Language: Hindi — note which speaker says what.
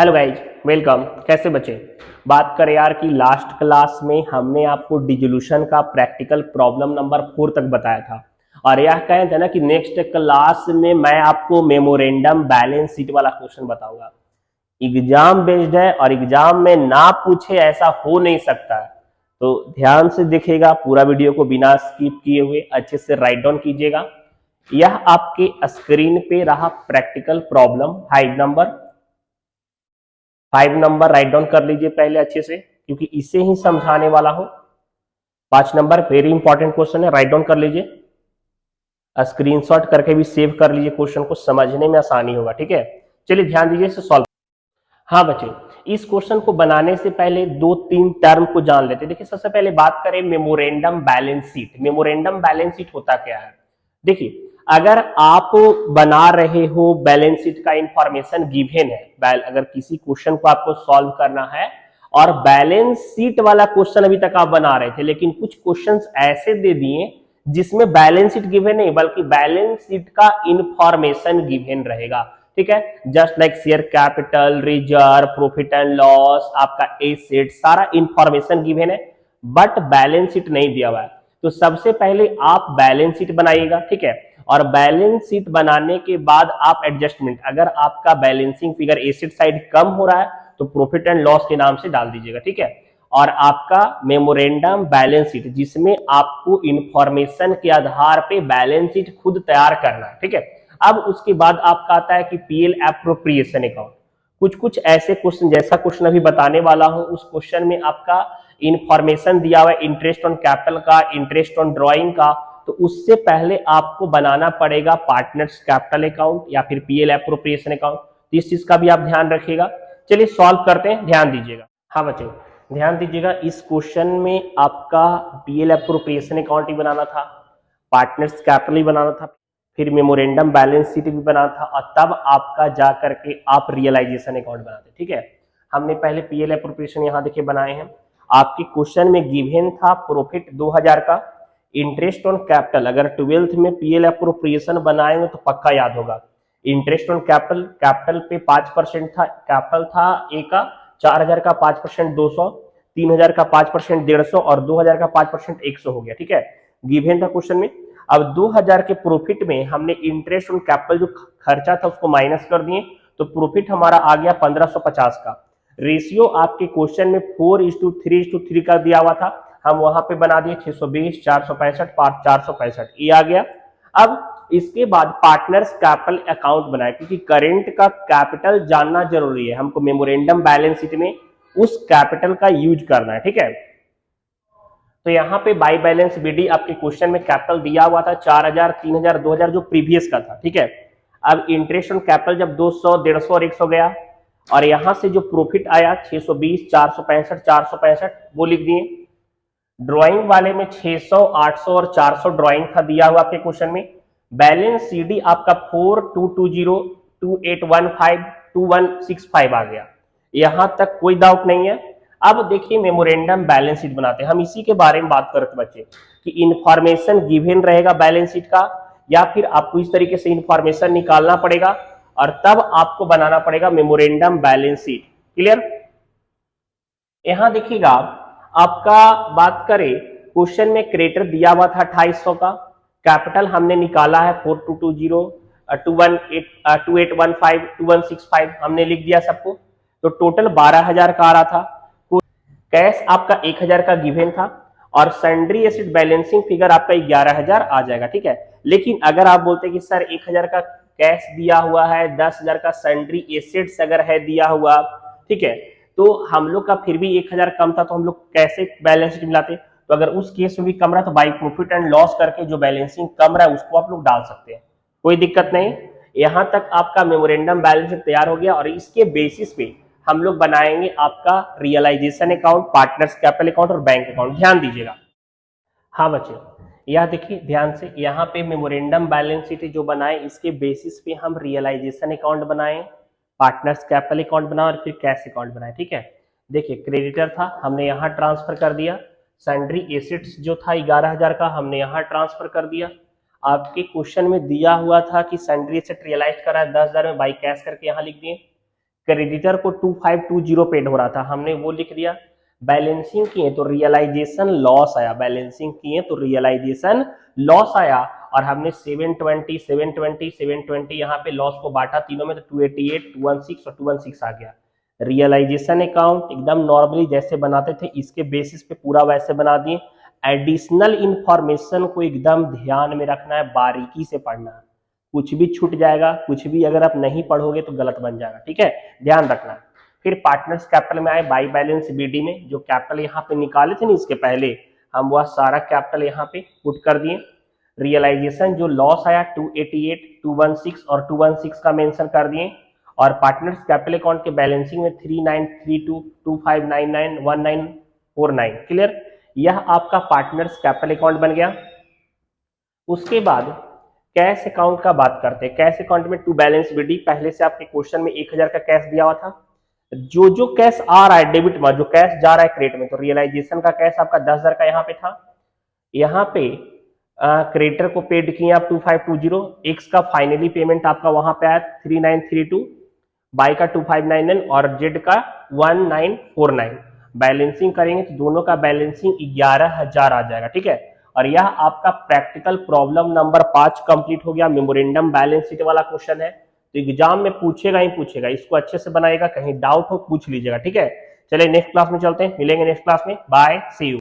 Speaker 1: Hello guys, welcome. कैसे बचे? बात करें यार कि लास्ट क्लास में हमने आपको डिसोल्यूशन का प्रैक्टिकल प्रॉब्लम नंबर 4 तक बताया था और यह कहे थे ना कि नेक्स्ट क्लास में मैं आपको मेमोरेंडम बैलेंस शीट वाला क्वेश्चन बताऊंगा। एग्जाम बेस्ड है और एग्जाम में ना पूछे ऐसा हो नहीं सकता है, तो ध्यान से देखिएगा पूरा वीडियो को बिना स्किप किए हुए अच्छे से राइट डाउन कीजिएगा। यह आपके स्क्रीन पे रहा practical problem 5 number write down कर लीजिए पहले अच्छे से, क्योंकि इसे ही समझाने वाला हूं। 5 नंबर वेरी इंपॉर्टेंट क्वेश्चन है, राइट डाउन कर लीजिए। स्क्रीनशॉट करके भी सेव कर लीजिए, क्वेश्चन को समझने में आसानी होगा। ठीक है, चलिए ध्यान दीजिए इसे सॉल्व। हाँ बच्चे, इस क्वेश्चन को बनाने से पहले 2-3 टर्म को जान लेते हैं। देखिए, सबसे पहले बात करें memorandum balance sheet. Memorandum balance sheet होता क्या है? देखिए, अगर आप बना रहे हो बैलेंस शीट का इंफॉर्मेशन गिवन है, अगर किसी क्वेश्चन को आपको सॉल्व करना है और बैलेंस शीट वाला क्वेश्चन अभी तक आप बना रहे थे, लेकिन कुछ क्वेश्चंस ऐसे दे दिए जिसमें बैलेंस शीट गिवन नहीं बल्कि बैलेंस शीट का इंफॉर्मेशन गिवन रहेगा। ठीक है, just like share capital, reserve, profit and loss, आपका एसेट, सारा इंफॉर्मेशन गिवन है बट बैलेंस शीट नहीं दिया हुआ है। तो सबसे पहले आप बैलेंस शीट बनाइएगा। ठीक है, और बैलेंस शीट बनाने के बाद आप एडजस्टमेंट, अगर आपका बैलेंसिंग फिगर एसेट साइड कम हो रहा है तो प्रॉफिट एंड लॉस के नाम से डाल दीजिएगा। ठीक है, और आपका मेमोरेंडम बैलेंस शीट जिसमें आपको इंफॉर्मेशन के आधार पे बैलेंस शीट खुद तैयार करना है। ठीक है, अब उसके बाद आपका आता है कि पीएल एप्रोप्रिएशन अकाउंट। कुछ कुछ ऐसे क्वेश्चन, जैसा क्वेश्चन अभी बताने वाला हूं, उस क्वेश्चन में आपका इंफॉर्मेशन दिया हुआ है इंटरेस्ट ऑन कैपिटल का, इंटरेस्ट ऑन ड्रॉइंग का, तो उससे पहले आपको बनाना पड़ेगा पार्टनर्स कैपिटल अकाउंट या फिर पीएल एप्रोप्रिएशन अकाउंट। तो इस चीज का भी आप ध्यान रखिएगा। चलिए सॉल्व करते हैं, ध्यान दीजिएगा। हाँ बच्चे, ध्यान दीजिएगा, इस क्वेश्चन में आपका पीएल एप्रोप्रिएशन अकाउंट ही बनाना था, पार्टनर्स कैपिटल ही बनाना था, फिर मेमोरेंडम बैलेंस शीट भी बनाना था और तब आपका जा करके आप रियलाइजेशन अकाउंट बनाते। ठीक है, हमने पहले पीएल एप्रोप्रिएशन यहां देखिए बनाए हैं। आपके क्वेश्चन में गिवन था प्रॉफिट 2000 का, इंटरेस्ट ऑन कैपिटल, अगर 12th में पीएल एप्रोप्रिएशन बनाएंगे तो पक्का याद होगा। इंटरेस्ट ऑन कैपिटल, कैपिटल पे 5% था, कैपिटल था ए का 4000 का 5% 200, 3000 का 5% 150 और 2000 का 5% 100 हो गया। ठीक है, गिवन था क्वेश्चन में। अब 2000 के प्रॉफिट में हमने इंटरेस्ट ऑन कैपिटल जो खर्चा था उसको माइनस कर दिए, तो प्रॉफिट हमारा आ गया 1550 का। रेशियो आपके क्वेश्चन में 4:3:3 का दिया हुआ था, हम वहां पे बना दिए 620, 465, 465 ये आ गया। अब इसके बाद पार्टनर्स कैपिटल अकाउंट बनाए, क्योंकि करेंट का कैपिटल जानना जरूरी है, हमको मेमोरेंडम बैलेंस शीट में उस कैपिटल का यूज करना है। ठीक है, तो यहाँ पे बाई बैलेंस बीडी आपके क्वेश्चन में कैपिटल दिया हुआ था 4000, 3000, 2000 जो प्रीवियस का था। ठीक है, अब इंटरेस्ट ऑन कैपिटल जब 200, 150 और 100 गया और यहां से जो प्रॉफिट आया 620, 465, 465 वो लिख दिए। ड्राइंग वाले में 600, 800 और 400 ड्राइंग था दिया हुआ आपके क्वेश्चन में। बैलेंस सीडी आपका 4220, 2815, 2165 आ गया। यहां तक कोई डाउट नहीं है। अब देखिए मेमोरेंडम बैलेंस शीट बनाते हैं, हम इसी के बारे में बात करते बच्चे कि इंफॉर्मेशन गिवन रहेगा बैलेंस शीट का या फिर आपको इस तरीके से इंफॉर्मेशन निकालना पड़ेगा और तब आपको बनाना पड़ेगा मेमोरेंडम बैलेंस शीट। क्लियर? यहां देखिएगा आपका बात करें क्वेश्चन में क्रेडिटर दिया हुआ था 2800 का, कैपिटल हमने निकाला है 4220, 2815, 2165 हमने लिख दिया सबको, तो टोटल 12000 का आ रहा था। कैश आपका 1000 का गिवन था और सैंड्री एसेट बैलेंसिंग फिगर आपका 11000 आ जाएगा। ठीक है, लेकिन अगर आप बोलते हैं कि सर 1000 का कैश दिया हुआ है, 10000 का सैंड्री एसेट्स अगर है दिया हुआ, ठीक है, तो हम लोग का फिर भी 1000 कम था तो हम लोग कैसे बैलेंस शीट मिलाते? तो अगर उस केस में भी कम रहा तो बाई प्रॉफिट एंड लॉस करके जो बैलेंसिंग कम रहा है उसको आप लोग डाल सकते हैं, कोई दिक्कत नहीं। यहां तक आपका मेमोरेंडम बैलेंस शीट तैयार हो गया और इसके बेसिस पे हम लोग बनाएंगे आपका realisation account, partners capital account और बैंक अकाउंट। ध्यान दीजिएगा। हाँ बच्चे, यह देखिए ध्यान से, यहाँ पे मेमोरेंडम बैलेंस शीट जो बनाए इसके बेसिस पे हम रियलाइजेशन अकाउंट बनाए, पार्टनर्स कैपिटल अकाउंट बनाए और फिर कैश अकाउंट बनाए। ठीक है, देखिए क्रेडिटर था हमने यहाँ ट्रांसफर कर दिया, सैंड्री एसेट्स जो था 11000 का हमने यहाँ ट्रांसफर कर दिया। आपके क्वेश्चन में दिया हुआ था कि सैंड्री एसेट रियलाइज करा है 10000 में, बाई कैश करके यहाँ लिख दिए। क्रेडिटर को 2520 पेड हो रहा था, हमने वो लिख दिया। बैलेंसिंग किए तो रियलाइजेशन लॉस आया, बैलेंसिंग किए तो रियलाइजेशन लॉस आया, और हमने 720 720 720 यहाँ पे लॉस को बांटा तीनों में, तो 288 216 और 216 आ गया। रियलाइजेशन अकाउंट एकदम नॉर्मली जैसे बनाते थे इसके बेसिस पे पूरा वैसे बना दिए। एडिशनल इंफॉर्मेशन को एकदम ध्यान में रखना है, बारीकी से पढ़ना है, कुछ भी छूट जाएगा, कुछ भी अगर आप नहीं पढ़ोगे तो गलत बन जाएगा, ठीक है, ध्यान रखना है। फिर पार्टनर्स कैपिटल में आए, बाई बैलेंस बीडी में जो कैपिटल यहाँ पे निकाले थे ना इसके पहले, हम वह सारा कैपिटल यहाँ पे पुट कर दिए। रियलाइजेशन जो लॉस आया 288 216 और 216 का मेंशन कर दिए, और पार्टनर्स कैपिटल अकाउंट के बैलेंसिंग में 3932 2599 1949। क्लियर, यह आपका पार्टनर्स कैपिटल अकाउंट बन गया। उसके बाद कैश अकाउंट का बात करते हैं। कैश अकाउंट में टू बैलेंस बीडी, पहले से आपके क्वेश्चन में 1000 का कैश दिया हुआ था, जो जो कैश आ रहा है डेबिट में, जो कैश जा रहा है क्रेडिट में, तो रियलाइजेशन का कैश आपका 10,000 का यहाँ पे था। यहाँ पे क्रेडिटर को पेड किए आप 2520, एक्स का फाइनली पेमेंट आपका वहां पे आया 3932, बाई का 2599 और जेड का 1949। बैलेंसिंग करेंगे तो दोनों का बैलेंसिंग 11,000 आ जाएगा, ठीक है। और यह आपका प्रैक्टिकल प्रॉब्लम नंबर 5 कंप्लीट हो गया। मेमोरेंडम बैलेंस शीट वाला क्वेश्चन है, तो एग्जाम में पूछेगा ही पूछेगा, इसको अच्छे से बनाएगा, कहीं डाउट हो पूछ लीजिएगा, ठीक है। चलिए नेक्स्ट क्लास में चलते हैं, मिलेंगे नेक्स्ट क्लास में, बाय, सी यू।